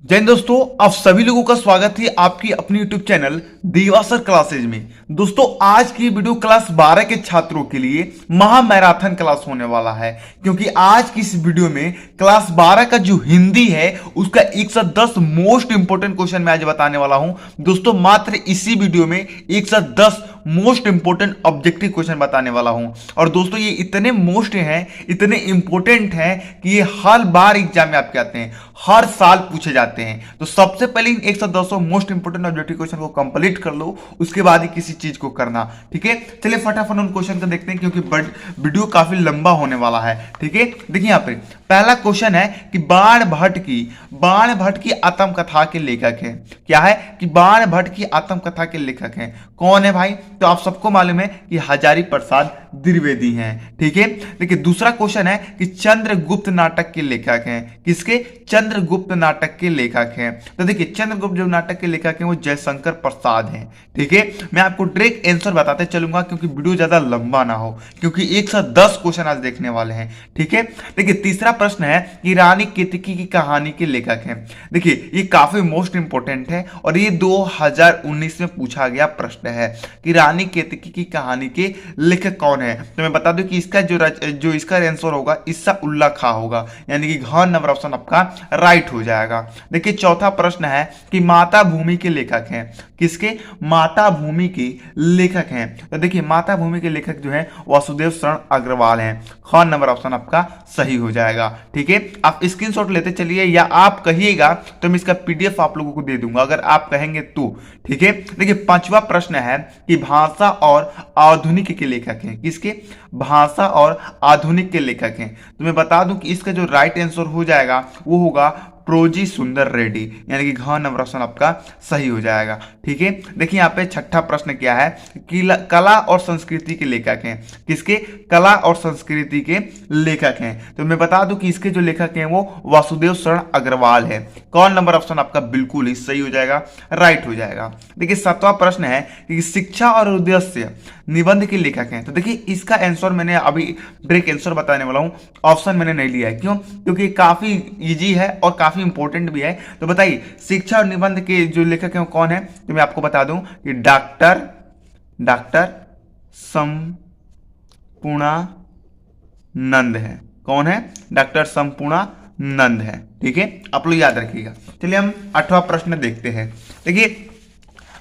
जय हिंद दोस्तों, आप सभी लोगों का स्वागत है आपकी अपनी यूट्यूब चैनल दिवाकर क्लासेज में। दोस्तों, आज की वीडियो क्लास 12 के छात्रों के लिए महा मैराथन क्लास होने वाला है, क्योंकि आज की इस वीडियो में क्लास 12 का जो हिंदी है उसका 110 मोस्ट इंपोर्टेंट क्वेश्चन मैं आज बताने वाला हूं। दोस्तों, मात्र इसी वीडियो में 110 मोस्ट इंपोर्टेंट ऑब्जेक्टिव क्वेश्चन बताने वाला हूं। और दोस्तों, ये इतने मोस्ट हैं, इतने इंपोर्टेंट हैं कि ये हर बार एग्जाम में आपके आते हैं, हर साल पूछे जाते हैं। तो सबसे पहले इन 110 मोस्ट इंपोर्टेंट ऑब्जेक्टिव क्वेश्चन को कंप्लीट कर लो, उसके बाद ही किसी चीज को करना। ठीक है, चलिए फटाफट उन क्वेश्चन को देखते हैं, क्योंकि वीडियो काफी लंबा होने वाला है। ठीक है, देखिए यहाँ पे पहला क्वेश्चन है कि बाण भट्ट की आत्मकथा के लेखक है। क्या है कि बाण भट्ट की आत्मकथा के लेखक हैं। कौन है भाई? तो आप सबको मालूम है कि हजारी प्रसाद द्विवेदी हैं। ठीक है, देखिए दूसरा क्वेश्चन है कि चंद्रगुप्त नाटक के लेखक हैं। किसके? चंद्रगुप्त नाटक के लेखक हैं। तो देखिए चंद्रगुप्त जो नाटक के लेखक हैं वो जयशंकर प्रसाद हैं। ठीक है, मैं आपको डायरेक्ट आंसर बताते चलूंगा, क्योंकि वीडियो ज्यादा लंबा ना हो, क्योंकि 110 क्वेश्चन आज देखने वाले हैं। ठीक है, देखिए तीसरा प्रश्न है कि रानी केतकी की कहानी के लेखक हैं। देखिए ये काफी मोस्ट इंपोर्टेंट है और ये 2019 में पूछा गया प्रश्न है कि रानी केतकी की कहानी के लेखक कौन है। तो मैं बता दूं कि इसका जो इसका आंसर होगा ईसा उल्ला खां होगा, यानी कि घ नंबर ऑप्शन आपका राइट हो जाएगा। देखिए चौथा प्रश्न है कि माता भूमि के लेखक हैं। किसके? माता भूमि के लेखक हैं। तो देखिए माता भूमि के लेखक जो है वासुदेव शरण अग्रवाल हैं। ख नंबर ऑप्शन आपका सही हो जाएगा। ठीक है, आप स्क्रीनशॉट लेते चलिए, या आप कहिएगा तो मैं इसका पीडीएफ आप लोगों को दे दूंगा अगर आप कहेंगे तो। ठीक है, देखिए पांचवा प्रश्न है कि भाषा और आधुनिक के लेखक हैं। किसके? भाषा और आधुनिक के लेखक हैं। तो मैं बता दूं कि इसका जो राइट आंसर हो जाएगा वो होगा प्रोजी सुंदर रेड्डी, यानी कि घ नंबर ऑप्शन आपका सही हो जाएगा। ठीक है, देखिए यहाँ पे छठा प्रश्न क्या है कि कला और संस्कृति के लेखक हैं। किसके? कला और संस्कृति के लेखक हैं। तो मैं बता दूं कि इसके जो लेखक हैं वो वासुदेव शरण अग्रवाल है। कौन नंबर ऑप्शन आपका बिल्कुल ही सही हो जाएगा, राइट हो जाएगा। देखिए सातवां प्रश्न है कि शिक्षा और उद्देश्य निबंध के लेखक हैं। तो देखिए इसका आंसर मैंने अभी डायरेक्ट आंसर बताने वाला हूं, ऑप्शन मैंने नहीं लिया है। क्यों? क्योंकि काफी इजी है और काफी इंपॉर्टेंट भी है। तो बताइए शिक्षा और निबंध के जो लेखक हैं वो कौन है? तो मैं आपको बता दूं कि डॉक्टर संपूर्णानंद है। कौन है? डॉक्टर संपूर्णानंद है। ठीक है, आप लोग याद रखिएगा। चलिए हम 8वां प्रश्न देखते हैं। देखिए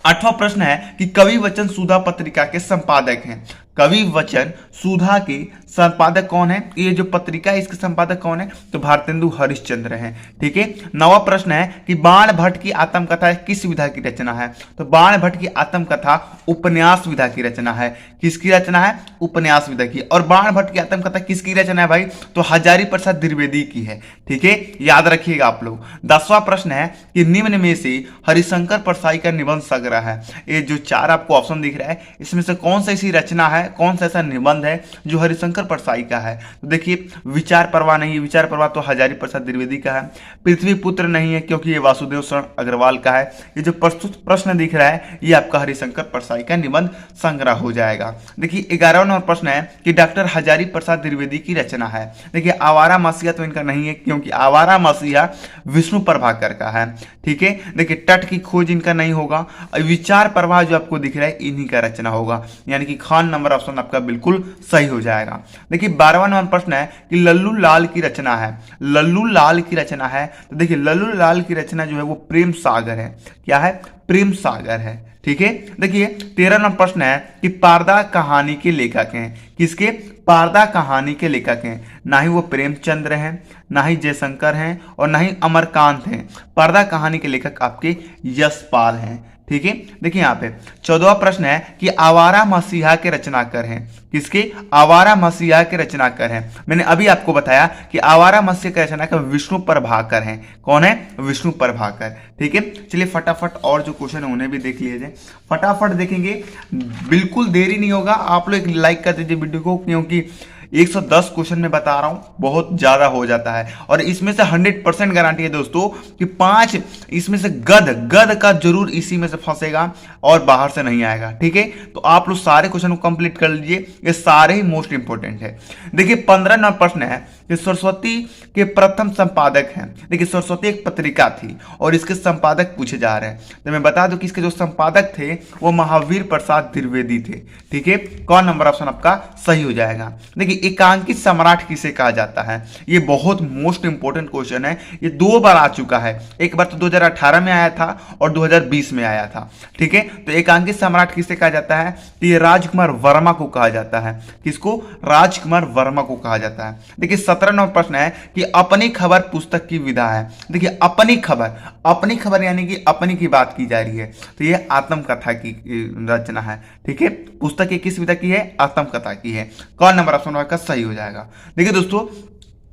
8वां प्रश्न है कि कवि वचन सुधा पत्रिका के संपादक हैं। कवि वचन सुधा के संपादक कौन है? ये जो पत्रिका है इसके संपादक कौन है? तो भारतेंदु हरिश्चंद्र हैं। ठीक है, 9वां प्रश्न है कि बाण भट्ट की आत्मकथा किस विधा की रचना है? तो बाण भट्ट की आत्मकथा उपन्यास विधा की रचना है। किसकी रचना है? उपन्यास विधा की। और बाण भट्ट की आत्मकथा किसकी रचना है भाई? तो हजारी प्रसाद द्विवेदी की है। ठीक है, याद रखिएगा आप लोग। 10वां प्रश्न है कि निम्न में से हरिशंकर परसाई का निबंध संग्रह है। ये जो 4 आपको ऑप्शन दिख रहा है इसमें से कौन सा ऐसी रचना है, कौन सा ऐसा निबंध है जो हरिशंकर परसाई का है? तो देखिए विचार पर्वा नहीं है, विचार पर्वा तो हजारी प्रसाद द्विवेदी का है। पृथ्वी पुत्र नहीं है क्योंकि ये वासुदेव शरण अग्रवाल का है। ये जो प्रस्तुत प्रश्न दिख रहा है ये आपका हरिशंकर परसाई का निबंध संग्रह हो जाएगा। देखिए 11वां नंबर प्रश्न है कि डॉक्टर हजारी प्रसाद द्विवेदी की रचना है। देखिए आवारा मसीहा तो इनका नहीं है, क्योंकि आवारा मसीहा विष्णु प्रभाकर का है। ठीक है, देखिए तट की खोज इनका नहीं होगा। विचार प्रवाह जो आपको दिख रहा है इन्हीं का रचना होगा, यानी कि खान नंबर ऑप्शन आपका बिल्कुल सही हो जाएगा। देखिए 12वां नंबर प्रश्न है कि लल्लू लाल की रचना है। लल्लू लाल की रचना है। तो देखिए लल्लू लाल की रचना जो है वो प्रेम सागर है। क्या है? प्रेम सागर है। ठीक है, देखिए 13वां नंबर प्रश्न है कि पारदा कहानी के लेखक हैं। किसके? पारदा कहानी के लेखक हैं। ना ही वो प्रेमचंद्र हैं, ना ही जयशंकर हैं और ना ही अमरकांत हैं। पारदा कहानी के लेखक आपके यशपाल हैं। ठीक है, देखिए यहाँ पे 14वां प्रश्न है कि आवारा मसीहा के रचनाकार हैं। किसके? आवारा मसीहा के रचनाकार हैं। मैंने अभी आपको बताया कि आवारा मसीहा के रचनाकार विष्णु प्रभाकर हैं। कौन है? विष्णु प्रभाकर। ठीक है, चलिए फटाफट और जो क्वेश्चन है उन्हें भी देख लीजिए। फटाफट देखेंगे, बिल्कुल देरी नहीं होगा। आप लोग एक लाइक कर दीजिए वीडियो को, क्योंकि 110 क्वेश्चन में बता रहा हूं, बहुत ज्यादा हो जाता है। और इसमें से 100% गारंटी है दोस्तों कि 5 इसमें से गद का जरूर इसी में से फंसेगा और बाहर से नहीं आएगा। ठीक है, तो आप लोग सारे क्वेश्चन को कंप्लीट कर लीजिए, ये सारे ही मोस्ट इंपोर्टेंट है। देखिए 15 नंबर प्रश्न है कि सरस्वती के प्रथम संपादक हैं। देखिए सरस्वती एक पत्रिका थी और इसके संपादक पूछे जा रहे हैं, तो मैं बता दूं कि इसके जो संपादक थे वो महावीर प्रसाद द्विवेदी थे। ठीक है, कौन नंबर ऑप्शन आपका सही हो जाएगा। देखिए एकांकित सम्राट किसे कहा जाता है, ये बहुत मोस्ट इंपोर्टेंट क्वेश्चन है। ये 2 बार आ चुका है, एक बार तो 2018 में आया था और 2020 में आया था। ठीक है, तो एकांकित सम्राट किसे कहा जाता है, तो ये राजकुमार वर्मा को कहा जाता है। किसको, राजकुमार वर्मा को कहा जाता है। देखिए 17 नंबर प्रश्न है कि अपनी खबर पुस्तक की विधा है। देखिए अपनी खबर यानी कि अपनी की बात की जा रही है, तो ये आत्मकथा की रचना है। ठीक है, पुस्तक की किस विधा की है, आत्मकथा की है। कौन नंबर ऑप्शन का सही हो जाएगा। देखिए दोस्तों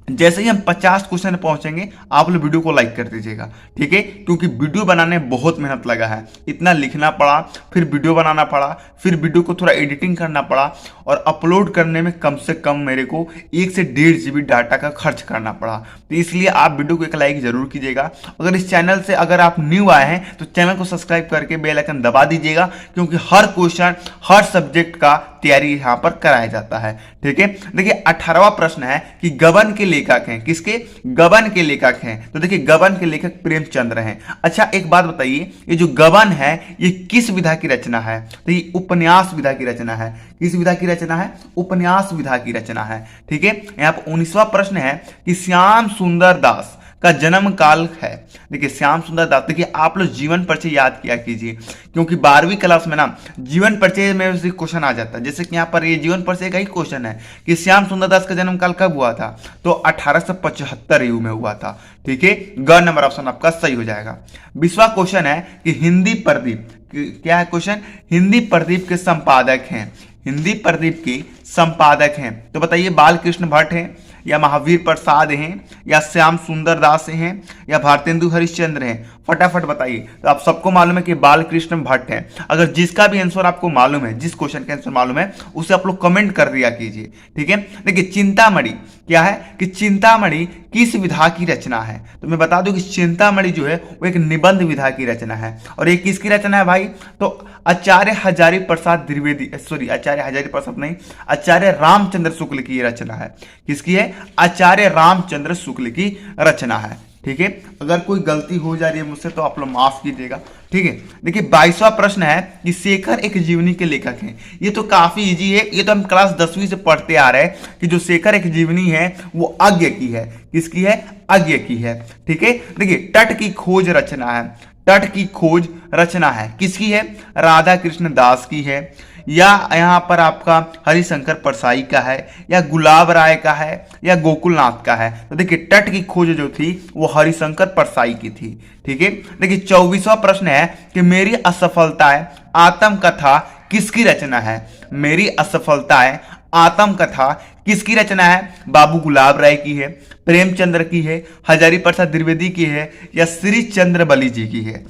जैसे ही हम 50 क्वेश्चन पहुंचेंगे आप लोग वीडियो को लाइक कर दीजिएगा। ठीक है, क्योंकि वीडियो बनाने में बहुत मेहनत लगा है, इतना लिखना पड़ा, फिर वीडियो बनाना पड़ा, फिर वीडियो को थोड़ा एडिटिंग करना पड़ा और अपलोड करने में कम से कम मेरे को 1 से 1.5 GB डाटा का खर्च करना पड़ा। तो इसलिए आप वीडियो को एक लाइक जरूर कीजिएगा। अगर इस चैनल से अगर आप न्यू आए हैं तो चैनल को सब्सक्राइब करके बेल आइकन दबा दीजिएगा, क्योंकि हर क्वेश्चन हर सब्जेक्ट का तैयारी यहाँ पर कराया जाता है। ठीक है, देखिए 18वां प्रश्न है कि गबन के लेखक हैं। किसके, गबन के लेखक हैं। तो देखिए गबन के लेखक प्रेमचंद्र हैं। अच्छा एक बात बताइए, ये जो गबन है ये किस विधा की रचना है, तो ये उपन्यास विधा की रचना है। किस विधा की रचना है, उपन्यास विधा की रचना है। ठीक है, यहाँ पर 19वां प्रश्न है कि श्याम सुंदर दास का जन्म काल है। देखिए श्याम सुंदर दास, देखिए आप लोग जीवन परिचय याद किया कीजिए, क्योंकि 12वीं क्लास में ना जीवन परिचय में से क्वेश्चन आ जाता है। जैसे कि यहाँ पर ये जीवन परिचय का ही क्वेश्चन है कि श्याम सुंदर दास का जन्म काल कब हुआ था, तो 1875 ईस्वी में हुआ था। ठीक है, ग नंबर ऑप्शन आपका सही हो जाएगा। 20वां क्वेश्चन है कि हिंदी प्रदीप, क्या है क्वेश्चन, हिंदी प्रदीप के संपादक हैं। हिंदी प्रदीप के संपादक हैं, तो बताइए बालकृष्ण भट्ट हैं या महावीर प्रसाद हैं या श्याम सुंदर दास हैं या भारतेंदु हरिश्चंद्र हैं, फटाफट बताइए। तो आप सबको मालूम है कि बालकृष्ण भट्ट हैं। अगर जिसका भी आंसर आपको मालूम है, जिस क्वेश्चन का आंसर मालूम है उसे आप लोग कमेंट कर दिया कीजिए। ठीक है, देखिए चिंतामणि क्या है कि चिंतामणि किस विधा की रचना है, तो मैं बता दूं कि चिंतामणि जो है वो एक निबंध विधा की रचना है। और ये किसकी रचना है भाई, तो आचार्य हजारी प्रसाद द्विवेदी, सॉरी आचार्य हजारी प्रसाद नहीं, आचार्य रामचंद्र शुक्ल की रचना है। किसकी है, आचार्य रामचंद्र शुक्ल की रचना है। ठीक है, अगर कोई गलती हो जा रही है मुझसे तो आप लोग माफ कीजिएगा। ठीक है, देखिए 22वां प्रश्न है कि शेखर एक जीवनी के लेखक हैं। ये तो काफी इजी है, ये तो हम क्लास 10वीं से पढ़ते आ रहे हैं कि जो शेखर एक जीवनी है वो अज्ञ की है। किसकी है, अज्ञ की है। ठीक है, देखिए तट की खोज रचना है, तट की खोज रचना है किसकी है, राधा कृष्ण दास की है या यहाँ पर आपका हरिशंकर परसाई का है या गुलाब राय का है या गोकुलनाथ का है। तो देखिए तट की खोज जो थी वो हरिशंकर परसाई की थी। ठीक है, देखिए 24वां प्रश्न है कि मेरी असफलताएं आत्मकथा किसकी रचना है। मेरी असफलताएं आत्मकथा किसकी रचना है, बाबू गुलाब राय की है, प्रेमचंद्र की है, हजारी प्रसाद द्विवेदी की है या श्री चंद्र बली जी की है।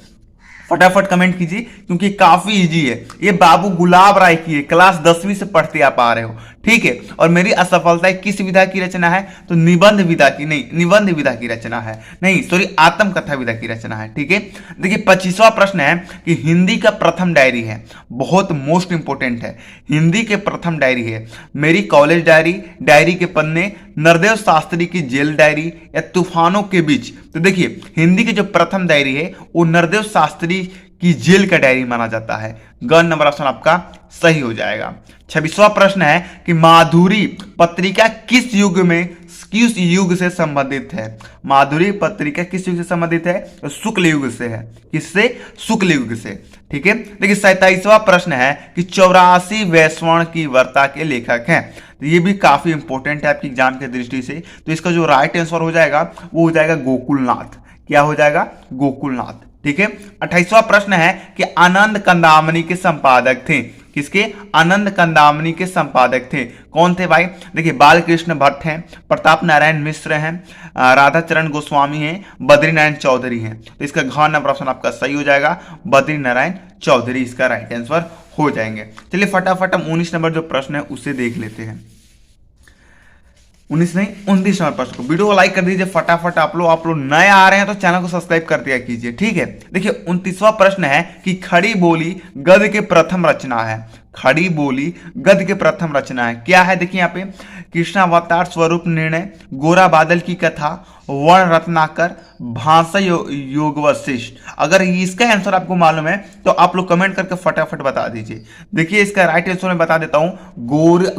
फटाफट कमेंट कीजिए क्योंकि काफी इजी है। ये बाबू गुलाब राय की है, क्लास 10वीं से पढ़ते आप आ रहे हो। ठीक है, और मेरी असफलता किस विधा की रचना है, तो निबंध विधा की नहीं, निबंध विधा की रचना है, नहीं सॉरी आत्मकथा विधा की रचना है। ठीक है, देखिए 25वां प्रश्न है कि हिंदी का प्रथम डायरी है, बहुत मोस्ट इंपोर्टेंट है। हिंदी के प्रथम डायरी है मेरी कॉलेज डायरी, डायरी के पन्ने, नरदेव शास्त्री की जेल डायरी या तूफानों के बीच। तो देखिए हिंदी की जो प्रथम डायरी है वो नरदेव शास्त्री की जेल का डायरी माना जाता है। ग नंबर ऑप्शन आपका सही हो जाएगा। 26वां प्रश्न है कि माधुरी पत्रिका किस युग से संबंधित है। माधुरी पत्रिका किस युग से संबंधित है, तो शुक्ल युग से है। किससे, शुक्ल युग से। ठीक है, देखिए 27वां प्रश्न है कि 84 वैष्णव की वार्ता के लेखक हैं। तो ये भी काफी इंपॉर्टेंट है आपकी एग्जाम की दृष्टि से। तो इसका जो राइट आंसर हो जाएगा वो हो जाएगा गोकुलनाथ। क्या हो जाएगा, गोकुलनाथ। ठीक है, 28वां प्रश्न है कि आनंद कंदामनी के संपादक थे। किसके, आनंद कंदामनी के संपादक थे। कौन थे भाई, देखिए बालकृष्ण भट्ट हैं, प्रताप नारायण मिश्र हैं, राधाचरण गोस्वामी हैं, बद्री नारायण चौधरी हैं। तो इसका घ नंबर ऑप्शन आपका सही हो जाएगा, बद्री नारायण चौधरी इसका राइट आंसर हो जाएंगे। चलिए फटाफट हम 19 नंबर जो प्रश्न है उसे देख लेते हैं। 19 नहीं 29 नंबर प्रश्न को। वीडियो को लाइक कर दीजिए फटाफट। आप लोग नए आ रहे हैं तो चैनल को सब्सक्राइब कर दिया कीजिए, ठीक है। देखिए 29वां प्रश्न है कि खड़ी बोली गद्य के प्रथम रचना है। खड़ी बोली गद्य के प्रथम रचना है, क्या है? देखिए यहाँ पे कृष्णावतार स्वरूप निर्णय, गोरा बादल की कथा, वर्ण रत्नाकर, भाषा योगवशिष्ठ। अगर इसका आंसर आपको मालूम है तो आप लोग कमेंट करके फटाफट बता दीजिए। देखिए इसका राइट आंसर मैं बता देता हूं,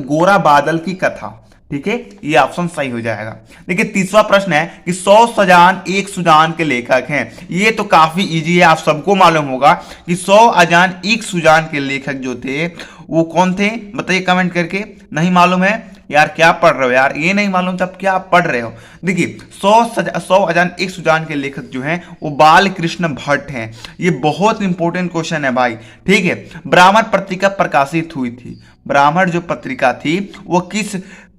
गोरा बादल की कथा, ठीक है, ये ऑप्शन सही हो जाएगा। देखिए 30वां प्रश्न है कि 100 सजान एक सुजान के लेखक हैं। ये तो काफी इजी है, आप सबको मालूम होगा कि 100 अजान एक सुजान के लेखक जो थे वो कौन थे, बताइए कमेंट करके। नहीं मालूम है यार, क्या पढ़ रहे हो यार, ये नहीं मालूम तब क्या आप पढ़ रहे हो। देखिए 100 अजान एक सुजान के लेखक जो हैं वो बाल कृष्ण भट्ट हैं। ये बहुत इंपॉर्टेंट क्वेश्चन है भाई, ठीक है। ब्राह्मण पत्रिका प्रकाशित हुई थी, ब्राह्मण जो पत्रिका थी वो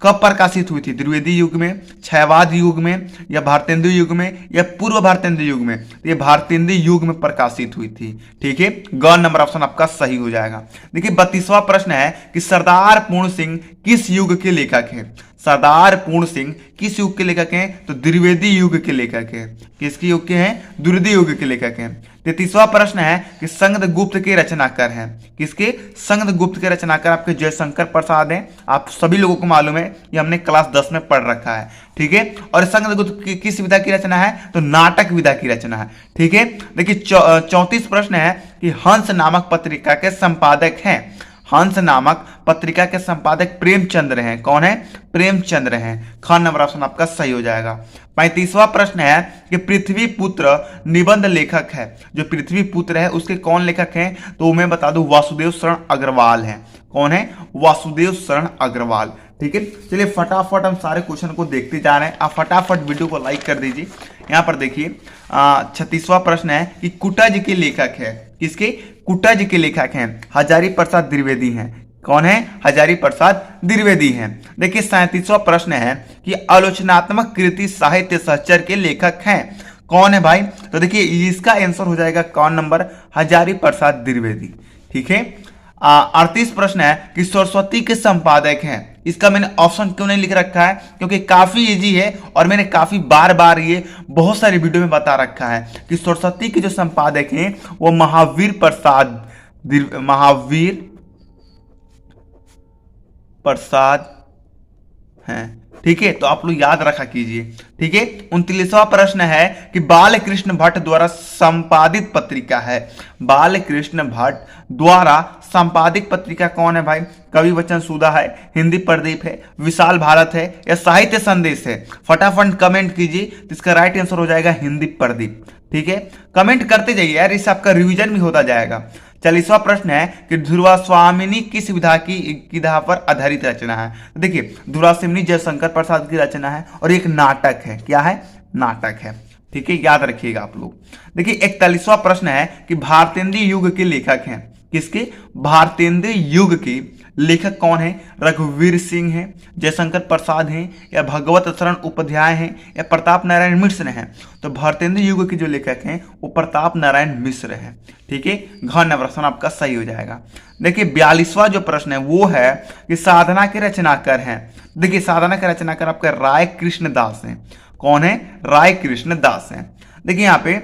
कब प्रकाशित हुई थी? द्विवेदी युग में, क्षयवाद युग में, या भारतेंदु युग में, या पूर्व भारतेंदु युग में? ये भारतेंदु युग में प्रकाशित हुई थी, ठीक है। ग नंबर ऑप्शन आपका सही हो जाएगा। देखिए 32वां प्रश्न है कि सरदार पूर्ण सिंह किस युग के लेखक हैं? सरदार पूर्ण सिंह किस युग के लेखक हैं? तो द्विवेदी युग के लेखक हैं। किसके युग के हैं? द्विवेदी युग के लेखक हैं। 33वां प्रश्न है कि संगद्रगुप्त के रचनाकार हैं। किसके? संगद्रगुप्त के रचनाकार आपके जयशंकर प्रसाद हैं। आप सभी लोगों को मालूम है, ये हमने क्लास 10 में पढ़ रखा है, ठीक है। और संगद्रगुप्त किस विधा की रचना है? तो नाटक विधा की रचना है, ठीक है। देखिए 34 प्रश्न है कि हंस नामक पत्रिका के संपादक हैं। हंस नामक पत्रिका के संपादक प्रेमचंद्र हैं। कौन है? प्रेमचंद्र हैं। ख नंबर ऑप्शन आपका सही हो जाएगा। 35वां प्रश्न है कि पृथ्वी पुत्र निबंध लेखक है। जो पृथ्वी पुत्र है उसके कौन लेखक हैं? तो मैं बता दूं वासुदेव शरण अग्रवाल हैं। कौन है? वासुदेव शरण अग्रवाल, ठीक है। चलिए फटाफट हम सारे क्वेश्चन को देखते जा रहे हैं। आप फटाफट वीडियो को लाइक कर दीजिए। यहाँ पर देखिए 36वां प्रश्न है कि कुटज के लेखक है। किसके? कुटज के लेखक हैं हजारी प्रसाद द्विवेदी हैं। कौन है? हजारी प्रसाद द्विवेदी हैं। देखिए 37वां प्रश्न है कि आलोचनात्मक कृति साहित्य सहचर के लेखक हैं। कौन है भाई? तो देखिए इसका आंसर हो जाएगा कौन नंबर? हजारी प्रसाद द्विवेदी, ठीक है। 38 प्रश्न है कि सरस्वती के संपादक हैं। इसका मैंने ऑप्शन क्यों नहीं लिख रखा है? क्योंकि काफी इजी है और मैंने काफी बार ये बहुत सारी वीडियो में बता रखा है कि सरस्वती के जो संपादक हैं वो महावीर प्रसाद हैं, ठीक है। तो आप लोग याद रखा कीजिए, ठीक है। 39वां प्रश्न है कि बाल कृष्ण भट्ट द्वारा संपादित पत्रिका है। बाल कृष्ण भट्ट द्वारा संपादित पत्रिका कौन है भाई? कवि वचन सुधा है, हिंदी प्रदीप है, विशाल भारत है, या साहित्य संदेश है? फटाफट कमेंट कीजिए। तो इसका राइट आंसर हो जाएगा हिंदी प्रदीप, ठीक है। कमेंट करते जाइए यार, इससे आपका रिवीजन भी होता जाएगा। 40वां प्रश्न है कि ध्रुवास्वामिनी किस विधा की विधा पर आधारित रचना है? तो देखिए ध्रुवास्वामिनी जयशंकर प्रसाद की रचना है और एक नाटक है। क्या है? नाटक है, ठीक है, याद रखिएगा आप लोग। देखिए 41वां प्रश्न है कि भारतेंदु युग के लेखक हैं। किसके? भारतेंदु युग के लेखक कौन है? रघुवीर सिंह हैं, जयशंकर प्रसाद हैं, या भगवत शरण उपाध्याय हैं, या प्रताप नारायण मिश्र हैं? तो भारतेंदु युग के जो लेखक हैं वो प्रताप नारायण मिश्र हैं, ठीक है। घ नंबर ऑप्शन आपका सही हो जाएगा। देखिए 42वां जो प्रश्न है वो है कि साधना के रचनाकार हैं। देखिए साधना के रचनाकार आपका राय कृष्ण दास हैं। कौन है? राय कृष्ण दास हैं। देखिए यहाँ पे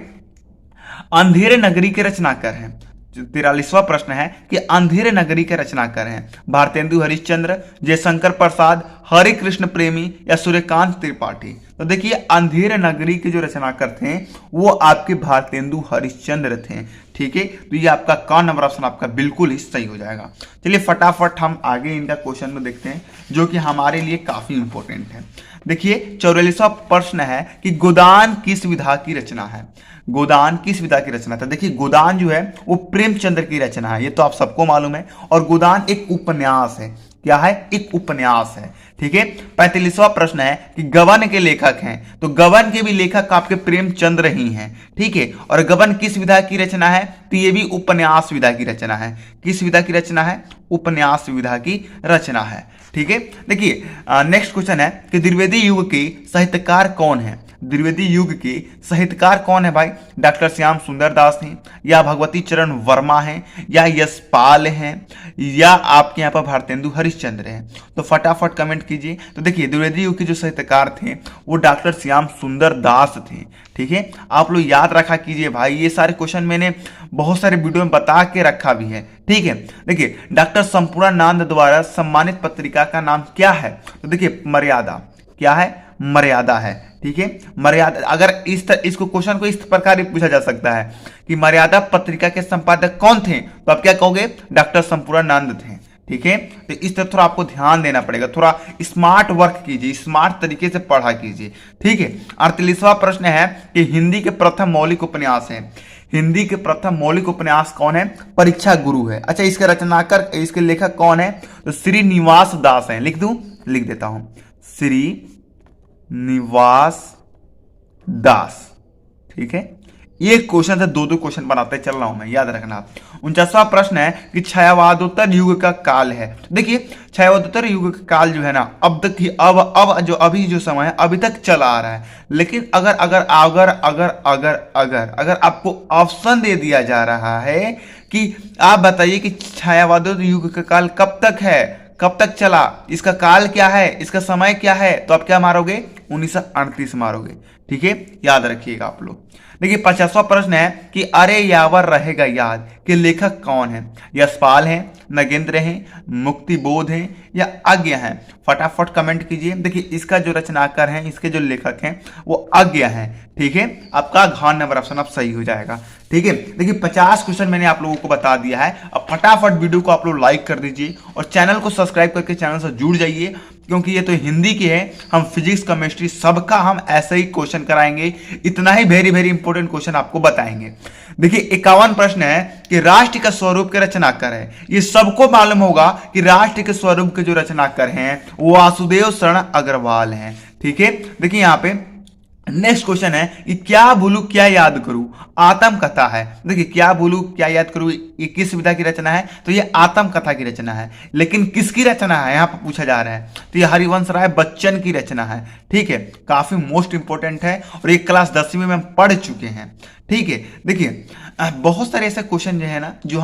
अंधेरे नगरी के रचनाकार हैं। 43वां प्रश्न है कि अंधेरे नगरी के रचनाकार हैं भारतेंदु हरिश्चंद्र, जयशंकर प्रसाद, हरे कृष्ण प्रेमी, या सूर्यकांत त्रिपाठी? तो देखिए अंधेरे नगरी के जो रचनाकार थे वो आपके भारतेंदु हरिश्चंद्र थे, ठीक है। तो ये आपका कौन नंबर ऑप्शन आपका बिल्कुल ही सही हो जाएगा। चलिए फटाफट हम आगे इनका क्वेश्चन में देखते हैं जो कि हमारे लिए काफी इंपॉर्टेंट है। देखिए 44वां प्रश्न है कि गोदान किस विधा की रचना है? गोदान किस विधा की रचना था? देखिए गोदान जो है वो प्रेमचंद्र की रचना है, ये तो आप सबको मालूम है। और गोदान एक उपन्यास है। क्या है? एक उपन्यास है, ठीक है। 45वां प्रश्न है कि गबन के लेखक हैं। तो गबन के भी लेखक आपके प्रेमचंद्र ही हैं, ठीक है। और गबन किस विधा की रचना है? तो ये भी उपन्यास विधा की रचना है। किस विधा की रचना है? उपन्यास विधा की रचना है, ठीक है। देखिए नेक्स्ट क्वेश्चन है कि द्विवेदी युग के साहित्यकार कौन है? द्विवेदी युग के साहित्यकार कौन है भाई? डॉक्टर श्याम सुंदर दास हैं, या भगवती चरण वर्मा हैं, या यशपाल हैं, या आपके यहाँ पर भारतेंदु हरिश्चंद्र हैं? तो फटाफट कमेंट कीजिए। तो देखिए द्विवेदी युग के जो साहित्यकार थे वो डॉक्टर श्याम सुंदर दास थे। ठीक है, आप लोग याद रखा कीजिए भाई, ये सारे क्वेश्चन मैंने बहुत सारे वीडियो में बता के रखा भी है। ठीक है, देखिए डॉक्टर संपूर्णानंद द्वारा सम्मानित पत्रिका का नाम क्या है? तो देखिए मर्यादा, क्या है? मर्यादा है। ठीक है, मर्यादा, अगर इसको क्वेश्चन को इस प्रकार भी पूछा जा सकता है कि मर्यादा पत्रिका के संपादक कौन थे, तो आप क्या कहोगे? डॉक्टर संपूर्णानंद थे। ठीक है, तो इस तरह थोड़ा आपको ध्यान देना पड़ेगा, थोड़ा स्मार्ट वर्क कीजिए, स्मार्ट तरीके से पढ़ा कीजिए। ठीक है, 48वां प्रश्न है कि हिंदी के प्रथम मौलिक उपन्यास है। हिंदी के प्रथम मौलिक उपन्यास कौन है? परीक्षा गुरु है। अच्छा, इसके रचनाकार, इसके लेखक कौन है? तो श्रीनिवास दास हैं। लिख दूं? लिख देता हूं, श्रीनिवास दास। ठीक है, एक क्वेश्चन से दो क्वेश्चन बनाते चल रहा हूं मैं, याद रखना। 49वां प्रश्न है कि छायावादोत्तर युग का काल है। देखिए छायावादोत्तर युग का काल जो है ना, अब तक ही अब जो अभी जो समय है अभी तक चला आ रहा है। लेकिन अगर अगर अगर अगर अगर अगर अगर आपको ऑप्शन दे दिया जा रहा है कि आप बताइए कि छायावादोत्तर युग का काल कब तक है, कब तक चला, इसका काल क्या है, इसका समय क्या है, तो आप क्या मारोगे? 1938 मारोगे। ठीक है, याद रखिएगा आप लोग। देखिए 50वां प्रश्न है कि अरे यावर रहेगा याद के लेखक कौन है? यशपाल हैं, नगेंद्र हैं, मुक्तिबोध हैं, या अज्ञ हैं? फटाफट कमेंट कीजिए। देखिए इसका जो रचनाकार हैं, इसके जो लेखक हैं वो अज्ञ हैं। ठीक है, आपका घ नंबर ऑप्शन अब सही हो जाएगा। ठीक है, देखिए 50 क्वेश्चन मैंने आप लोगों को बता दिया है। अब फटाफट वीडियो को आप लोग लाइक कर दीजिए और चैनल को सब्सक्राइब करके चैनल से जुड़ जाइए, क्योंकि ये तो हिंदी की है, हम फिजिक्स केमिस्ट्री सबका हम ऐसे ही क्वेश्चन कराएंगे, इतना ही वेरी वेरी इंपॉर्टेंट क्वेश्चन आपको बताएंगे। देखिए 51 प्रश्न है कि राष्ट्र का स्वरूप के रचनाकार है। ये सबको मालूम होगा कि राष्ट्र के स्वरूप के जो रचनाकार हैं वो वासुदेव शरण अग्रवाल हैं। ठीक है, देखिए यहाँ पे नेक्स्ट क्वेश्चन है कि क्या भूलू क्या याद करूं, आत्मकथा है। देखिए क्या भूलू क्या याद करूं, ये किस विधा की रचना है? तो ये आत्मकथा की रचना है। लेकिन किसकी रचना है यहाँ पर पूछा जा रहा है, तो ये हरिवंश राय बच्चन की रचना है। ठीक है, काफी मोस्ट इंपोर्टेंट है और ये क्लास 10वीं में हम पढ़ चुके हैं। ठीक है, देखिए बहुत सारे ऐसे क्वेश्चन जो है ना, जो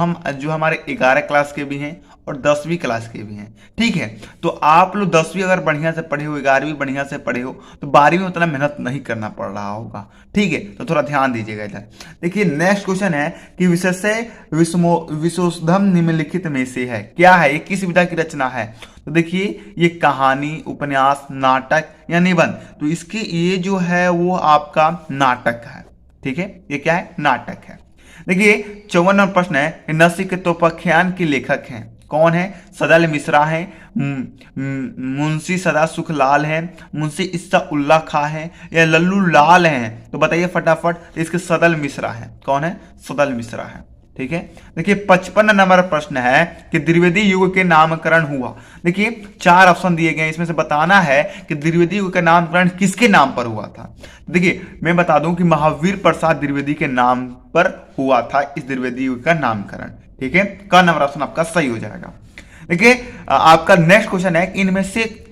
हमारे 11 क्लास के भी हैं और 10वीं क्लास के भी हैं। ठीक है, तो आप लोग 10वीं अगर बढ़िया से पढ़े हो, 11वीं बढ़िया से पढ़े हो, तो 12वीं में उतना मेहनत नहीं करना पड़ रहा होगा। ठीक है, तो थोड़ा ध्यान दीजिएगा इधर। देखिए नेक्स्ट क्वेश्चन है कि विशेषय विशोधम निम्नलिखित में से है, क्या है, ये किस विधा की रचना है? तो देखिए ये कहानी, उपन्यास, नाटक या निबंध, तो इसकी ये जो है वो आपका नाटक है। ठीक है, ये क्या है? नाटक है। देखिए 54 नंबर प्रश्न है कि नचिकेतोपाख्यान के लेखक हैं, कौन है? सदल मिश्रा है, मुंशी सदा सुखलाल है, मुंशी इस्सा उल्ला खां है, या लल्लू लाल हैं? तो बताइए फटाफट। इसके सदल मिश्रा है। कौन है? सदल मिश्रा है। ठीक है, देखिए 55 नंबर प्रश्न है कि द्विवेदी युग के नामकरण हुआ। देखिए 4 ऑप्शन दिए गए, इसमें से बताना है कि द्विवेदी युग का नामकरण किसके नाम पर हुआ था। देखिए मैं बता दूं कि महावीर प्रसाद द्विवेदी के नाम पर हुआ था इस द्विवेदी युग का नामकरण। ठीक है, का नंबर ऑप्शन आपका सही हो जाएगा। देखिए आपका नेक्स्ट क्वेश्चन है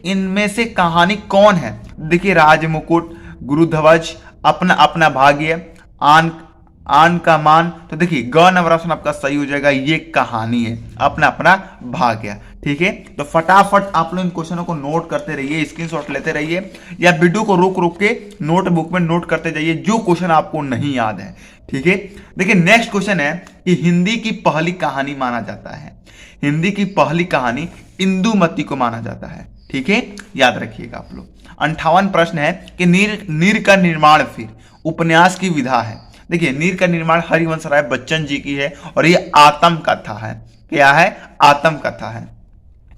इनमें से कहानी कौन है? देखिए राजमुकुट, गुरुध्वज, अपना अपना भाग्य, आन का मान। तो देखिए ग नंबर ऑप्शन आपका सही हो जाएगा, ये कहानी है, अपना अपना भाग्य। ठीक है, तो फटाफट आप लोग इन क्वेश्चनों को नोट करते रहिए, स्क्रीनशॉट लेते रहिए, या वीडियो को रुक रुक के नोटबुक में नोट करते जाइए जो क्वेश्चन आपको नहीं याद है। ठीक है, देखिए नेक्स्ट क्वेश्चन है कि हिंदी की पहली कहानी माना जाता है। हिंदी की पहली कहानी इंदुमती को माना जाता है। ठीक है, याद रखिएगा आप लोग। 58 प्रश्न है कि नीर का निर्माण फिर उपन्यास की विधा है। देखिए नीर का निर्माण हरिवंश राय बच्चन जी की है और ये आत्मकथा है। क्या है? आत्मकथा है।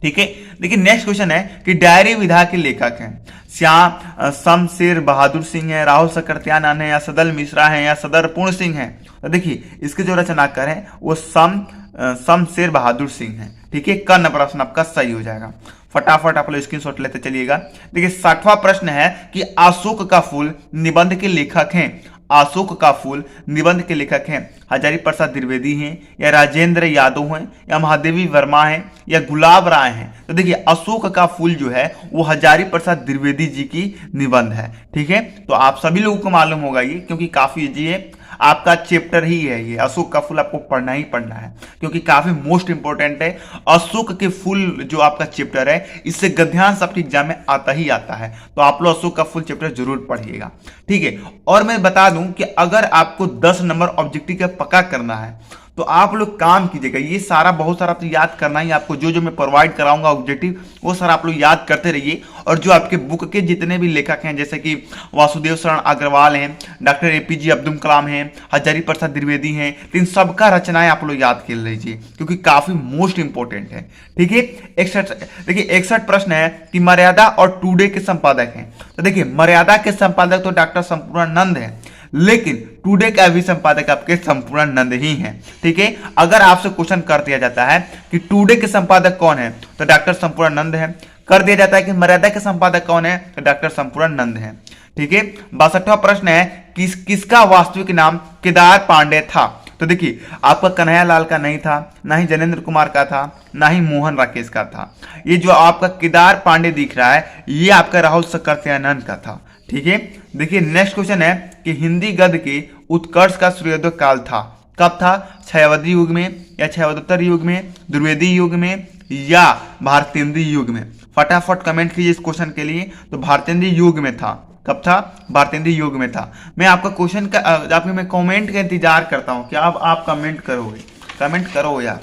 ठीक है, देखिए नेक्स्ट क्वेश्चन है कि डायरी विधा के लेखक हैं श्याम शमशेर बहादुर सिंह है, राहुल सकरत्यानंद है, या सदल मिश्रा है, या सदर पूर्ण सिंह है। तो देखिए इसके जो रचनाकार हैं वो शमशेर बहादुर सिंह हैं। ठीक है, क नंबर ऑप्शन आपका सही हो जाएगा। फटाफट आप लोग स्क्रीनशॉट लेते चलिएगा। देखिए 60वां प्रश्न है कि अशोक का फूल निबंध के लेखक हैं अशोक का फूल निबंध के लेखक हैं हजारी प्रसाद द्विवेदी हैं, या राजेंद्र यादव हैं, या महादेवी वर्मा हैं, या गुलाब राय हैं। तो देखिए अशोक का फूल जो है वो हजारी प्रसाद द्विवेदी जी की निबंध है। ठीक है, तो आप सभी लोगों को मालूम होगा ये, क्योंकि काफी इजी है, आपका चैप्टर ही है ये। अशोक का फूल आपको पढ़ना ही पढ़ना है, क्योंकि काफी मोस्ट इंपोर्टेंट है। अशोक के फूल जो आपका चैप्टर है, इससे गद्यांश आपके एग्जाम में आता ही आता है, तो आप लोग अशोक का फूल चैप्टर जरूर पढ़िएगा। ठीक है, और मैं बता दूं कि अगर आपको 10 नंबर ऑब्जेक्टिव का पक्का करना है तो आप लोग काम कीजिएगा, ये सारा बहुत सारा तो याद करना ही आपको, जो जो मैं प्रोवाइड कराऊंगा ऑब्जेक्टिव वो सारा आप लोग याद करते रहिए। और जो आपके बुक के जितने भी लेखक हैं, जैसे कि वासुदेव शरण अग्रवाल हैं, डॉक्टर APJ अब्दुल कलाम हैं, हजारी प्रसाद द्विवेदी हैं, इन सबका रचनाएं आप लोग याद कर लीजिए, क्योंकि काफी मोस्ट इंपोर्टेंट है। ठीक है, 61 प्रश्न है कि मर्यादा और टुडे के संपादक हैं। तो देखिए मर्यादा के संपादक तो डॉक्टर संपूर्णानंद है, लेकिन टुडे का भी संपादक आपके संपूर्णानंद ही हैं। ठीक है, अगर आपसे क्वेश्चन कर दिया जाता है कि टुडे के संपादक कौन है, तो डॉक्टर संपूर्णानंद है। कर दिया जाता है कि मर्यादा के संपादक कौन है, तो डॉक्टर संपूर्णानंद है। ठीक है, 62वां प्रश्न है किसका वास्तविक नाम केदार पांडे था। तो देखिए आपका कन्हैया लाल का नहीं था, ना ही जनेंद्र कुमार का था, ना ही मोहन राकेश का था। ये जो आपका केदार पांडे दिख रहा है, ये आपका राहुल सक्सेना का था। ठीक है, देखिए नेक्स्ट क्वेश्चन है कि हिंदी गद्य के उत्कर्ष का सूर्योदय काल था, कब था? छायावती युग में, या छायावतोत्तर युग में, द्विवेदी युग में, या भारतेंद्रीय युग में? फटाफट कमेंट कीजिए इस क्वेश्चन के लिए। तो भारतेंद्रीय युग में था। कब था? भारतेंद्रीय युग में था। मैं आपका क्वेश्चन का आपके मैं कमेंट का इंतजार करता हूं कि अब आप कमेंट करोगे। कमेंट करो यार,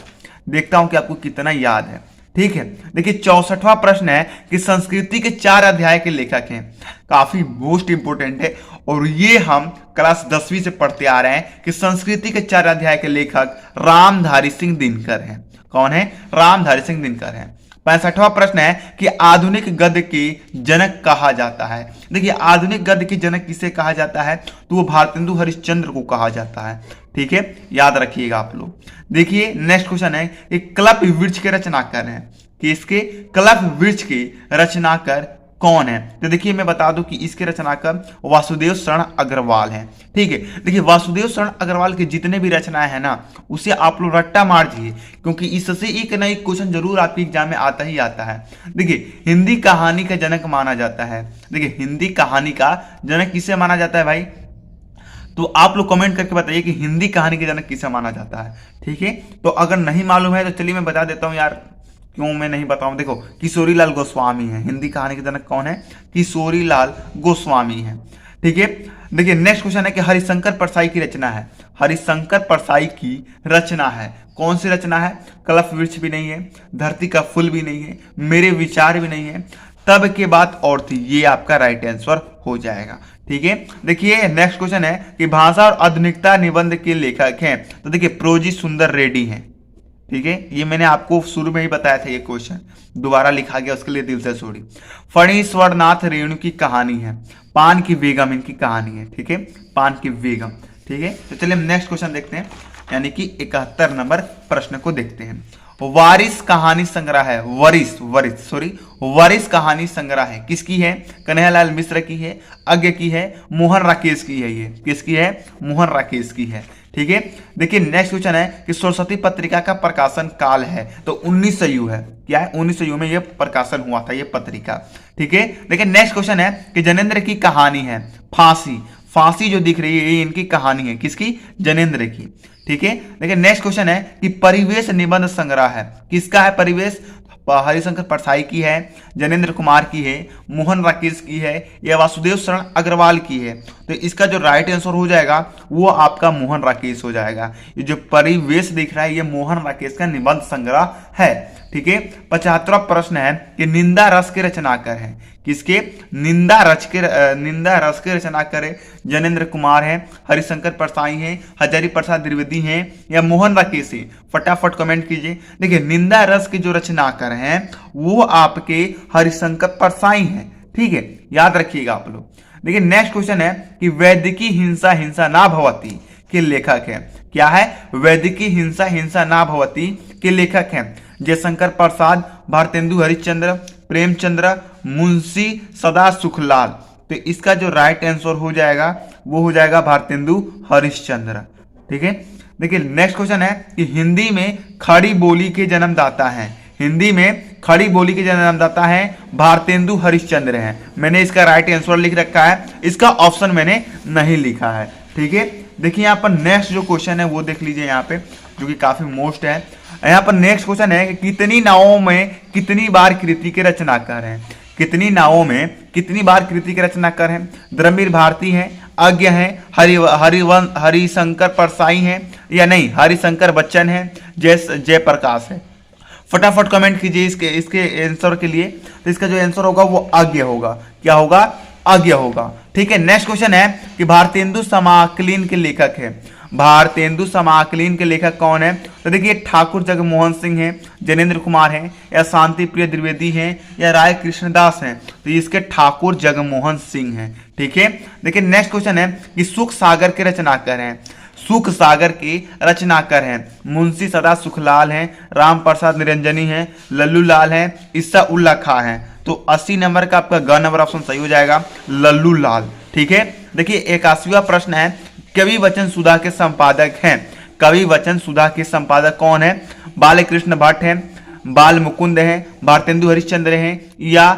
देखता हूं कि आपको कितना याद है। ठीक है, देखिए 64वां प्रश्न है कि संस्कृति के 4 अध्याय के लेखक हैं। काफी मोस्ट इंपोर्टेंट है, और ये हम क्लास 10वीं से पढ़ते आ रहे हैं कि संस्कृति के 4 अध्याय के लेखक रामधारी सिंह दिनकर हैं। कौन है? रामधारी सिंह दिनकर हैं। 65वां प्रश्न है कि आधुनिक गद्य के जनक कहा जाता है। देखिए आधुनिक गद्य के जनक किसे कहा जाता है, तो वो भारतेंदु हरिश्चंद्र को कहा जाता है। ठीक है, याद रखिएगा आप लोग। देखिए नेक्स्ट क्वेश्चन है कि कल्प वृक्ष के रचनाकार हैं। कि इसके कल्प वृक्ष के रचनाकार कौन है? तो देखिए मैं बता दूं कि इसके रचनाकार वासुदेव शरण अग्रवाल हैं। ठीक है, देखिए वासुदेव शरण अग्रवाल के जितने भी रचनाएं हैं ना, उसे आप लोग रट्टा मार दीजिए, क्योंकि इससे एक ना एक क्वेश्चन जरूर आपके एग्जाम में आता ही आता है। देखिए हिंदी कहानी का जनक माना जाता है। देखिए हिंदी कहानी का जनक किसे माना जाता है भाई? तो आप लोग कमेंट करके बताइए कि हिंदी कहानी के जनक किसे माना जाता है। ठीक है, तो अगर नहीं मालूम है तो चलिए मैं बता देता हूं यार, क्यों मैं नहीं बताऊं। देखो किशोरीलाल गोस्वामी है, हिंदी कहानी के जनक कौन है? किशोरीलाल गोस्वामी है। ठीक है, देखिए नेक्स्ट क्वेश्चन है कि हरिशंकर परसाई की रचना है। हरिशंकर परसाई की रचना है, कौन सी रचना है? कल्प वृक्ष भी नहीं है, धरती का फूल भी नहीं है, मेरे विचार भी नहीं है, तब के बात और थी। ये आपका राइट आंसर हो जाएगा। ठीक है, देखिए नेक्स्ट क्वेश्चन है कि भाषा और आधुनिकता निबंध के लेखक हैं। तो देखिए प्रोजी सुंदर रेड्डी हैं। ठीक है, ये मैंने आपको शुरू में ही बताया था, ये क्वेश्चन दोबारा लिखा गया, उसके लिए दिल से सॉरी। फणीश्वरनाथ रेणु की कहानी है, पान की बेगम इनकी कहानी है। ठीक है, पान की बेगम। ठीक है, तो चलिए हम नेक्स्ट क्वेश्चन देखते हैं, यानी कि 71 नंबर प्रश्न को देखते हैं। वारिस कहानी संग्रह है, वारिस कहानी संग्रह है, किसकी है? कन्हैयालाल मिश्र की है, अज्ञ की है, मोहन राकेश की है। ये किसकी है? मोहन राकेश की है। ठीक है, देखिए नेक्स्ट क्वेश्चन है कि सरस्वती पत्रिका का प्रकाशन काल है। तो 1900 है। क्या है? 1900 में यह प्रकाशन हुआ था, यह पत्रिका। ठीक है, देखिए नेक्स्ट क्वेश्चन है कि जनेंद्र की कहानी है फांसी। फांसी जो दिख रही है ये इनकी कहानी है, किसकी? जनेंद्र की। ठीक है, देखिए नेक्स्ट क्वेश्चन है कि परिवेश निबंध संग्रह है, किसका है? परिवेश हरिशंकर परसाई की है, जनेंद्र कुमार की है, मोहन राकेश की है, या वासुदेव शरण अग्रवाल की है? तो इसका जो राइट आंसर हो जाएगा वो आपका मोहन राकेश हो जाएगा। ये जो परिवेश दिख रहा है ये मोहन राकेश का निबंध संग्रह है। ठीक है, 75वां प्रश्न है कि निंदा रस के रचनाकार है, किसके? निंदा रस के रचनाकार है जनेंद्र कुमार है, हरिशंकर परसाई है, हजारी प्रसाद द्विवेदी हैं, या मोहन राकेश है? फटाफट कमेंट कीजिए। देखिए निंदा रस के जो रचनाकार हैं वो आपके हरिशंकर परसाई हैं। ठीक है, याद रखिएगा आप लोग। देखिए नेक्स्ट क्वेश्चन है कि वैदिकी हिंसा हिंसा ना भवती के लेखक है। क्या है? वैदिकी हिंसा हिंसा ना भवती के लेखक हैं जयशंकर प्रसाद, भारतेंदु हरिश्चंद्र, प्रेमचंद्र, मुंशी सदा सुखलाल। तो इसका जो राइट आंसर हो जाएगा वो हो जाएगा भारतेंदु हरिश्चंद्र। ठीक है, देखिए नेक्स्ट क्वेश्चन है कि हिंदी में खड़ी बोली के जन्मदाता हैं, हिंदी में खड़ी बोली के जन्मदाता है भारतेंदु हरिश्चंद्र हैं। मैंने इसका राइट आंसर लिख रखा है, इसका ऑप्शन मैंने नहीं लिखा है। ठीक है, देखिए यहाँ पर नेक्स्ट जो क्वेश्चन है वो देख लीजिए यहाँ पे, जो कि काफी मोस्ट है। यहाँ पर नेक्स्ट क्वेश्चन है कि कितनी नावों में कितनी बार कृति के रचनाकार हैं, कितनी नावों में कितनी बार कृति के रचनाकार हैं। द्रमिड़ भारती हैं, अज्ञ हैं, हरिशंकर परसाई हैं या नहीं हरिशंकर बच्चन हैं, जयप्रकाश है। फटाफट कमेंट कीजिए इसके आंसर के लिए। तो इसका जो आंसर होगा वो अज्ञ होगा। क्या होगा? अज्ञ होगा। ठीक है, नेक्स्ट क्वेश्चन है कि भारतेंदु समाकलिन के लेखक है, भारतेंदु समाकलिन के लेखक कौन है? तो देखिए ठाकुर जगमोहन सिंह हैं, जनेन्द्र कुमार हैं या शांति प्रिय द्विवेदी हैं या राय कृष्णदास हैं। तो इसके ठाकुर जगमोहन सिंह हैं। ठीक है, देखिए नेक्स्ट क्वेश्चन है कि सुख सागर के रचनाकार हैं, सुख सागर के रचनाकार हैं मुंशी सदा सुखलाल हैं, राम प्रसाद निरंजनी हैं, लल्लू लाल हैं, ईसा उल्ला खां हैं। तो 80 नंबर का आपका ग नंबर ऑप्शन सही हो जाएगा, लल्लू लाल। ठीक है, देखिए 81वां प्रश्न है कवि वचन सुधा के संपादक हैं, कवि वचन सुधा के संपादक कौन है? बालकृष्ण भट्ट हैं, बाल मुकुंद हैं, भारतेंदु हरिश्चंद्र हैं या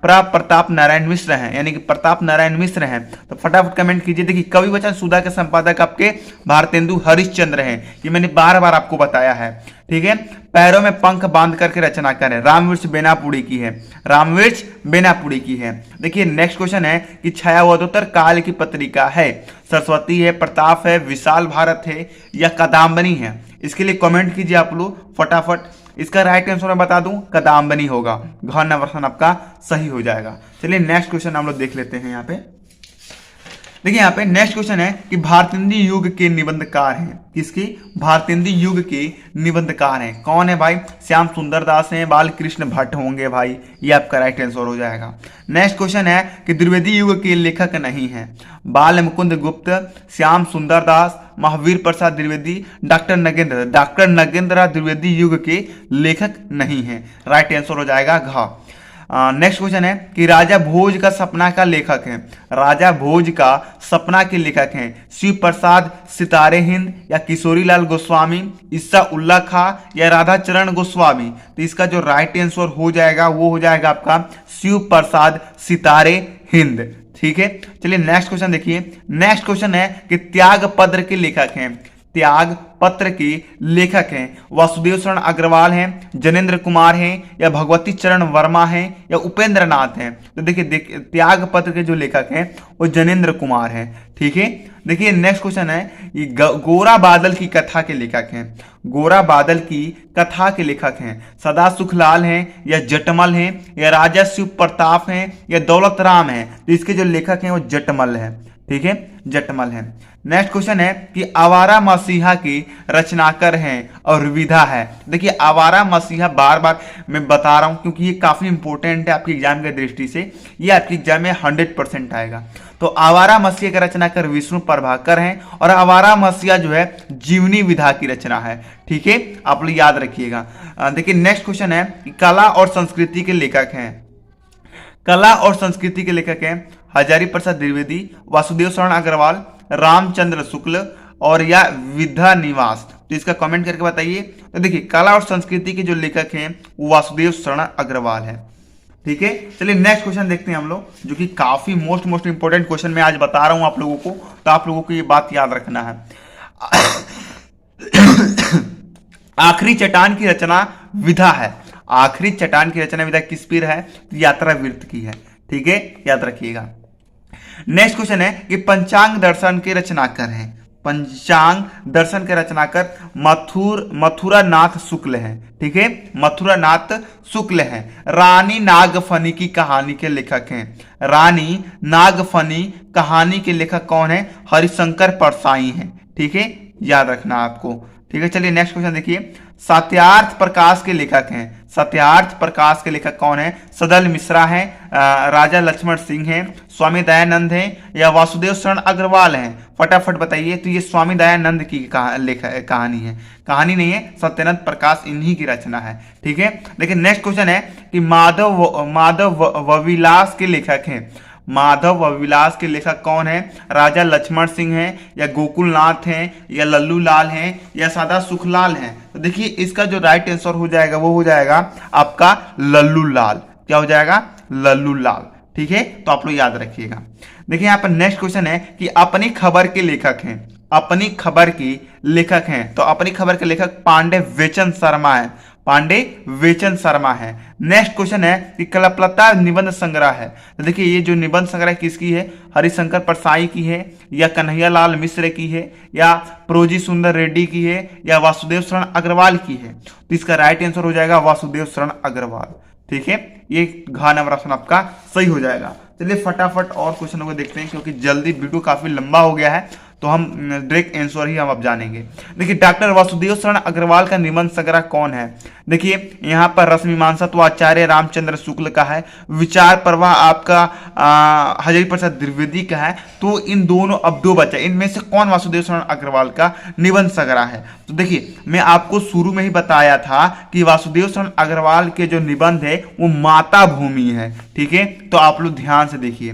प्रताप नारायण मिश्र हैं, यानी कि प्रताप नारायण मिश्र हैं। तो फटाफट कमेंट कीजिए। देखिए कवि वचन सुधा के संपादक आपके भारतेंदु हरिश्चंद्र हैं, ये मैंने बार बार आपको बताया है। ठीक है, पैरों में पंख बांध करके रचना करें, रामवृक्ष बेनापुरी की है, रामवृक्ष बेनापुरी की है। देखिए नेक्स्ट क्वेश्चन है कि छायावतोत्तर काल की पत्रिका है, सरस्वती है, प्रताप है, विशाल भारत है या कादम्बनी है। इसके लिए कमेंट कीजिए आप लोग फटाफट। इसका राइट आंसर मैं बता दूं, कादम्बनी होगा, घ नंबर आपका सही हो जाएगा। चलिए नेक्स्ट क्वेश्चन हम लोग देख लेते हैं। यहाँ पे देखिए, यहाँ पे नेक्स्ट क्वेश्चन है कि भारतेंदु युग के निबंधकार हैं, किसकी? भारतेंदु युग के निबंधकार हैं कौन है भाई? श्याम सुंदर दास हैं, बालकृष्ण भट्ट होंगे भाई, ये आपका राइट आंसर हो जाएगा। नेक्स्ट क्वेश्चन है कि द्विवेदी युग के लेखक नहीं है, बाल मुकुंद गुप्त, श्याम सुंदर दास, महावीर प्रसाद द्विवेदी, डॉक्टर नगेंद्र द्विवेदी युग के लेखक नहीं है, राइट आंसर हो जाएगा घ। नेक्स्ट क्वेश्चन है कि राजा भोज का सपना का लेखक है, राजा भोज का सपना के लेखक हैं शिव प्रसाद, सितारे हिंद या किशोरीलाल गोस्वामी, ईसा उल्ला खां या राधा चरण गोस्वामी। तो इसका जो राइट आंसर हो जाएगा वो हो जाएगा आपका शिव प्रसाद सितारे हिंद। ठीक है, चलिए नेक्स्ट क्वेश्चन देखिए। नेक्स्ट क्वेश्चन है कि त्याग पत्र के लेखक हैं, त्याग पत्र के लेखक हैं वासुदेव शरण अग्रवाल हैं, जनेन्द्र कुमार हैं या भगवती चरण वर्मा हैं या उपेंद्र नाथ हैं। तो देखिए त्याग पत्र के जो लेखक हैं वो जनेन्द्र कुमार हैं। ठीक है, देखिए नेक्स्ट क्वेश्चन है ये गोरा बादल की कथा के लेखक हैं, गोरा बादल की कथा के लेखक हैं सदा सुखलाल हैं या जटमल हैं या राजा शिव प्रताप हैं या दौलत राम हैं। तो इसके जो लेखक हैं वो जटमल हैं। ठीक है, जटमल है। नेक्स्ट क्वेश्चन है कि आवारा मसीहा की रचनाकार हैं और विधा है। देखिए आवारा मसीहा बार बार मैं बता रहा हूं क्योंकि ये काफी इंपॉर्टेंट है आपकी एग्जाम की दृष्टि से, ये आपकी एग्जाम में 100% आएगा। तो आवारा मसीहा का रचनाकार विष्णु प्रभाकर हैं और आवारा मसीहा जो है जीवनी विधा की रचना है। ठीक है, आप लोग याद रखिएगा। देखिए नेक्स्ट क्वेश्चन है कि कला और संस्कृति के लेखक हैं, कला और संस्कृति के लेखक हैं हजारी प्रसाद द्विवेदी, वासुदेव शरण अग्रवाल, रामचंद्र शुक्ल और या विद्या निवास। तो इसका कमेंट करके बताइए। तो देखिए कला और संस्कृति के जो लेखक हैं वो वासुदेव शरण अग्रवाल है। ठीक है, चलिए नेक्स्ट क्वेश्चन देखते हैं हम लोग, जो कि काफी मोस्ट इंपोर्टेंट क्वेश्चन मैं आज बता रहा हूं आप लोगों को, तो आप लोगों को ये बात याद रखना है। आखिरी चट्टान की रचना विधा है, आखिरी चट्टान की रचना विधा किस पर है? तो यात्रा वृत्त की है। ठीक है, याद रखिएगा। नेक्स्ट क्वेश्चन है कि पंचांग दर्शन के रचनाकार हैं, पंचांग दर्शन के रचनाकार मथुरा नाथ शुक्ल हैं। ठीक है, मथुरा नाथ शुक्ल हैं। रानी नागफनी की कहानी के लेखक हैं, रानी नागफनी कहानी के लेखक कौन है? हरिशंकर परसाई हैं। ठीक है, याद रखना आपको। ठीक है, चलिए नेक्स्ट क्वेश्चन देखिए। सत्यार्थ प्रकाश के लेखक हैं, सत्यार्थ प्रकाश के लेखक कौन है? सदल मिश्रा हैं, राजा लक्ष्मण सिंह हैं, स्वामी दयानंद हैं या वासुदेव शरण अग्रवाल हैं। फटाफट बताइए। तो ये स्वामी दयानंद की कहानी है, कहानी नहीं है, सत्यानंद प्रकाश इन्हीं की रचना है। ठीक है, देखिए नेक्स्ट क्वेश्चन है कि माधव वविलास के लेखक हैं, माधव व विलास के लेखक कौन है? राजा लक्ष्मण सिंह हैं, या गोकुलनाथ हैं, या लल्लू लाल हैं, या सादा सुखलाल हैं? तो देखिए इसका जो राइट आंसर हो जाएगा वो हो जाएगा आपका लल्लू लाल। क्या हो जाएगा? लल्लू लाल। ठीक है, तो आप लोग याद रखिएगा। देखिए यहाँ पर नेक्स्ट क्वेश्चन है कि अपनी खबर के लेखक हैं, अपनी खबर की लेखक हैं, तो अपनी खबर के लेखक पांडे वेचन शर्मा है, पांडे वेचन शर्मा है। नेक्स्ट क्वेश्चन है कि कल्पलता निबंध संग्रह है, तो देखिए ये जो निबंध संग्रह किसकी है? हरिशंकर परसाई की है, या कन्हैयालाल मिश्र की है, या प्रोजी सुंदर रेड्डी की है, या वासुदेव शरण अग्रवाल की है? तो इसका राइट आंसर हो जाएगा वासुदेव शरण अग्रवाल। ठीक है, ये घ नंबर ऑप्शन आपका सही हो जाएगा। चलिए फटाफट और क्वेश्चनों को देखते हैं, क्योंकि जल्दी वीडियो काफी लंबा हो गया है, तो हम डायरेक्ट आंसर ही हम अब जानेंगे। देखिए डॉक्टर वासुदेव शरण अग्रवाल का निबंध संग्रह कौन है? देखिए यहाँ पर रसमीमांसा तो आचार्य रामचंद्र शुक्ल का है, विचार प्रवाह आपका हजारी प्रसाद द्विवेदी का है। तो इन दोनों, अब दो बचा, इनमें से कौन वासुदेव शरण अग्रवाल का निबंध संग्रह है? तो देखिए मैं आपको शुरू में ही बताया था कि वासुदेव शरण अग्रवाल के जो निबंध है वो माता भूमि है। ठीक है, तो आप लोग ध्यान से देखिए।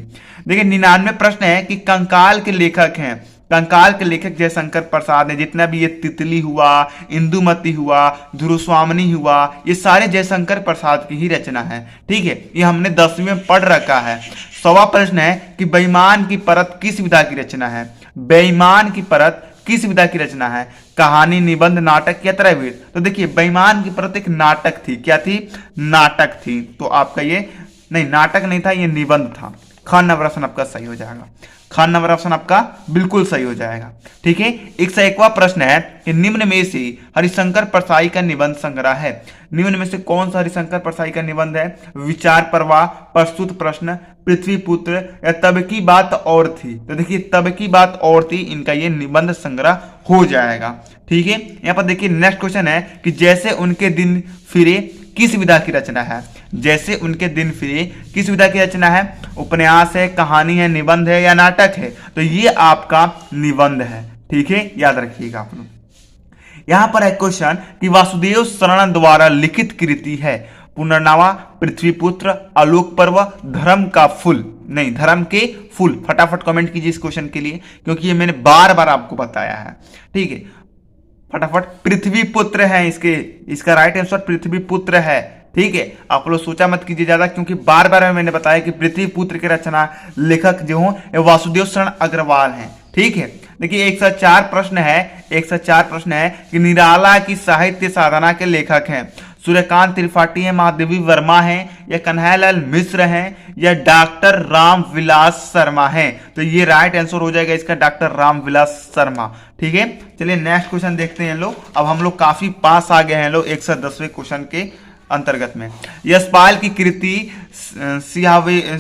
देखिए 99 प्रश्न है कि कंकाल के लेखक हैं, कंकाल के लेखक जयशंकर प्रसाद है। जितना भी ये तितली हुआ, इंदुमती हुआ, ध्रुवस्वामिनी हुआ, ये सारे जयशंकर प्रसाद की ही रचना है। ठीक है, ये हमने 10वीं में पढ़ रखा है। 100वां प्रश्न है कि बेईमान की परत किस विधा की रचना है? बेईमान की परत किस विधा की रचना है? कहानी, निबंध, नाटक या त्रैविध? तो देखिए बेईमान की परत एक नाटक थी। क्या थी? नाटक थी। तो आपका ये नहीं, नाटक नहीं था, ये निबंध था। ख नंबर ऑप्शन आपका सही हो जाएगा। ख नंबर ऑप्शन आपका बिल्कुल सही हो जाएगा। ठीक है, 101वां प्रश्न है कि निम्न में से हरिशंकर परसाई का निबंध संग्रह है। निम्न में से कौन सा हरिशंकर परसाई का निबंध है? विचार प्रवाह, प्रस्तुत प्रश्न, पृथ्वीपुत्र, या तब की बात और थी? तो देखिए तब की बात और थी, इनका ये निबंध संग्रह हो जाएगा। ठीक है, यहाँ पर देखिए नेक्स्ट क्वेश्चन है कि जैसे उनके दिन फिरे किस विधा की रचना है? जैसे उनके दिन फिरे किस विधा की रचना है? उपन्यास है, कहानी है, निबंध है, या नाटक है? तो ये आपका निबंध है। ठीक है, याद रखिएगा आप लोग। यहां पर है क्वेश्चन कि वासुदेव शरण द्वारा लिखित कृति है। पुनर्नावा, पृथ्वीपुत्र, आलोक पर्व, धर्म का फूल, नहीं धर्म के फूल। फटाफट कमेंट कीजिए इस क्वेश्चन के लिए, क्योंकि ये मैंने बार बार आपको बताया है। ठीक है, फटाफट। पृथ्वीपुत्र है इसका राइट आंसर पृथ्वीपुत्र है। ठीक है, आप लोग सोचा मत कीजिए ज्यादा, क्योंकि बार बार मैंने बताया कि पृथ्वीपुत्र के रचना लेखक जो हो वासुदेव शरण अग्रवाल हैं। ठीक है, देखिए 104 प्रश्न है, 104 प्रश्न है कि निराला की साहित्य साधना के लेखक हैं। सूर्यकांत त्रिपाठी है, महादेवी वर्मा है, या कन्हैयालाल मिश्र हैं, या डॉक्टर रामविलास शर्मा हैं? तो ये राइट आंसर हो जाएगा इसका डॉक्टर रामविलास शर्मा। ठीक है, चलिए नेक्स्ट क्वेश्चन देखते हैं लोग। अब हम लोग काफी पास आ गए हैं लोग 110वें क्वेश्चन के अंतर्गत में। यशपाल की कृति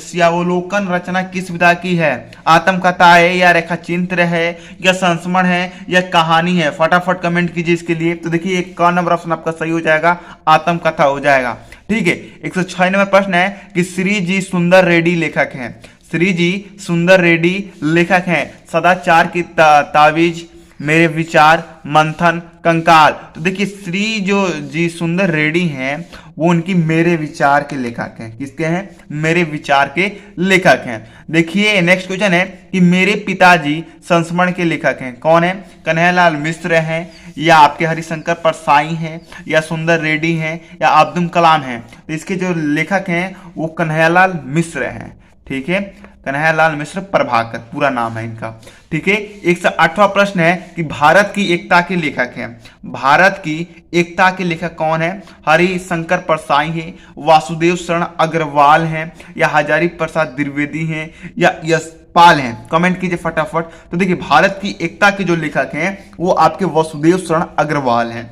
सियावलोकन रचना किस विधा की है? आत्मकथा है, या रेखा चित्र है, या संस्मरण है, या कहानी है? फटाफट कमेंट कीजिए इसके लिए। तो देखिए एक का नंबर ऑप्शन आपका सही हो जाएगा, आत्मकथा हो जाएगा। ठीक है, 196 प्रश्न है कि श्री जी सुंदर रेड्डी लेखक हैं। श्री जी सुंदर रेड्डी लेखक हैं। सदाचार की तावीज, मेरे विचार, मंथन, कंकाल। तो देखिए श्री जो जी सुंदर रेड्डी हैं वो उनकी मेरे विचार के लेखक हैं। किसके हैं? मेरे विचार के लेखक हैं। देखिए नेक्स्ट क्वेश्चन है कि मेरे पिताजी संस्मरण के लेखक हैं। कौन है? कन्हैयालाल मिश्र हैं, या आपके हरिशंकर परसाई हैं, या सुंदर रेड्डी हैं, या अब्दुल कलाम हैं? तो इसके जो लेखक हैं वो कन्हैयालाल मिश्र हैं। ठीक है, कन्हैयालाल मिश्र प्रभाकर पूरा नाम है इनका। ठीक है, 108वां प्रश्न है कि भारत की एकता के लेखक हैं। भारत की एकता के लेखक कौन है? हरिशंकर परसाई हैं, वासुदेव शरण अग्रवाल हैं, या हजारी प्रसाद द्विवेदी हैं, या यशपाल हैं? कमेंट कीजिए फटाफट। तो देखिए भारत की एकता के जो लेखक हैं वो आपके वासुदेव शरण अग्रवाल हैं।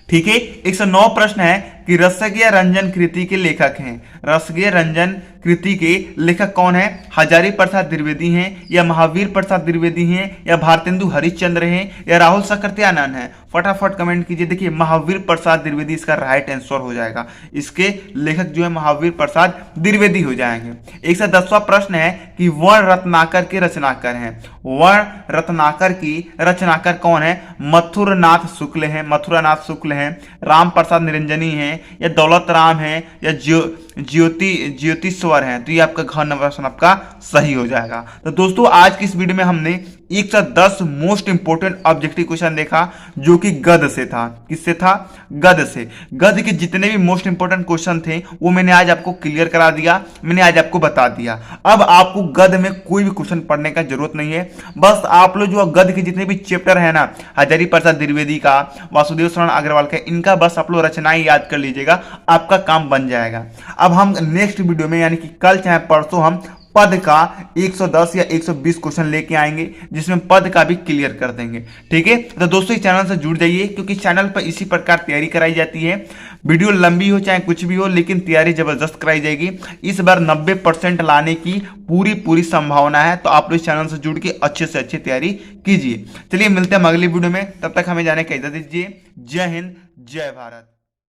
ठीक है, 109 प्रश्न है कि रसज्ञ रंजन कृति के लेखक हैं। रसज्ञ रंजन कृति के लेखक कौन है? हजारी प्रसाद द्विवेदी हैं, या महावीर प्रसाद द्विवेदी हैं, या भारतेंदु हरिश्चंद्र हैं, या राहुल सक्सेना हैं? फटाफट कमेंट कीजिए। देखिए महावीर प्रसाद द्विवेदी इसका राइट आंसर हो जाएगा। इसके लेखक जो है महावीर प्रसाद द्विवेदी हो जाएंगे। 110वां प्रश्न है कि वर्ण रत्नाकर के रचनाकर हैं। वर्ण रत्नाकर की रचनाकर कौन है? मथुरनाथ शुक्ल हैं, मथुरानाथ शुक्ल हैं, राम प्रसाद निरंजनी हैं, या दौलत राम हैं, या ज्योतिश्वर हैं, तो ये आपका घ नंबर ऑप्शन आपका सही हो जाएगा। तो दोस्तों आज की इस वीडियो में हमने 110 मोस्ट इंपोर्टेंट ऑब्जेक्टिव क्वेश्चन देखा जो कि गद से था। किससे था? गद से। गद के जितने भी मोस्ट इंपोर्टेंट क्वेश्चन थे वो मैंने आज आपको क्लियर करा दिया, मैंने आज आपको बता दिया। अब आपको गद में कोई भी क्वेश्चन पढ़ने का जरूरत नहीं है। बस आप लोग जो गद के जितने भी चैप्टर है ना, हजारी प्रसाद द्विवेदी का, वासुदेव शरण अग्रवाल का, इनका बस आप लोग रचनाएं याद कर लीजिएगा, आपका काम बन जाएगा। अब हम नेक्स्ट वीडियो में यानी कि कल चाहे परसों हम पद का 110 या 120 क्वेश्चन लेके आएंगे जिसमें पद का भी क्लियर कर देंगे। ठीक है, तो दोस्तों इस चैनल से जुड़ जाइए क्योंकि चैनल पर इसी प्रकार तैयारी कराई जाती है। वीडियो लंबी हो चाहे कुछ भी हो, लेकिन तैयारी जबरदस्त कराई जाएगी। इस बार 90% लाने की पूरी संभावना है, तो आप लोग इस चैनल से जुड़ के अच्छे से अच्छी तैयारी कीजिए। चलिए मिलते हैं अगली वीडियो में, तब तक हमें जाने का इजाजत दीजिए। जय हिंद, जय भारत।